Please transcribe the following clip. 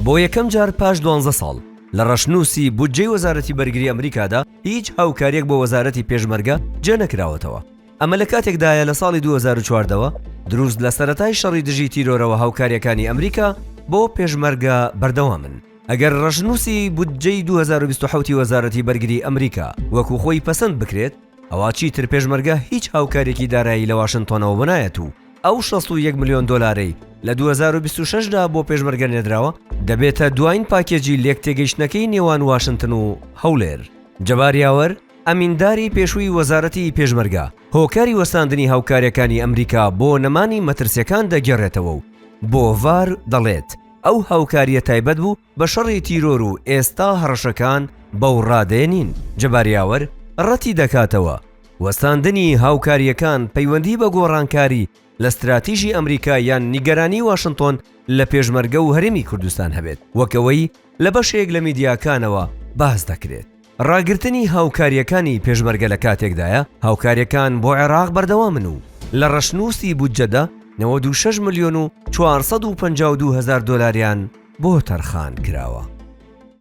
بۆ یەکەم جار پاش 12 ساڵ لە ڕەشنووسی بودجەی وەزارەتی بەرگری ئەمریکادا هیچ هاوکاریەک بۆ وەزارەتی پێشمەرگە جێ نەکراوەتەوە. ئەمە لە کاتێکدایە لە ساڵی 2014ەوە دروست لە سەرەتای شەڕی دژی تیرۆرەوە هاوکاریەکانی ئەمریکا بۆ پێشمەرگە بەردەوامن. ئەگەر ڕەشنووسی بودجەی 2027 وەزارەتی بەرگری ئەمریکا وەکو خۆی پەسەند بکرێت، ئەوە چیتر پێشمەرگە هیچ هاوکارێکی دارایی لە واشنتۆنەوە بنایەت و ئەو 61 ملیۆن دۆلارەی لە 2026دا بۆ پێشمەرگە نێدراوە دەبێتە دوایین پاکێجی لێک تێگەیشتنەکەی نێوان واشنتن و هەولێر. جەباریاوەر ئەمینداری پێشووی وەزارەتی پێشمەرگە هۆکاری وەستاندنی هاوکاریەکانی ئەمریکا بۆ نەمانی مەترسیەکان دەگەڕێتەوە و بۆ ڤار دەڵێت ئەو هاوکاریە تایبەت بوو بە شەڕی تیرۆر و ئێستا هەڕەشەکان بەو ڕادەیە نین. جەباریاوەر ڕەتی دەکاتەوە وەستاندنی هاوکاریەکان پەیوەندی بە گۆڕانکاری لە استراتیژی ئەمریکا یان نیگەرانی واشنتۆن لە پێشمەرگە و هەرێمی کوردستان هەبێت، وەکەوەی لە بەشێک لە میدیاکانەوە باس دەکرێت. ڕاگررتنی هاوکاریەکانی پێشمەرگە لە کاتێکدایە هاوکاریەکان بۆ عێراق بەردەوامن و لە ڕەشنووسی بودجەدا 96 ملیۆن و 452 هەزار دۆلاریان بۆ تەرخان کراوە.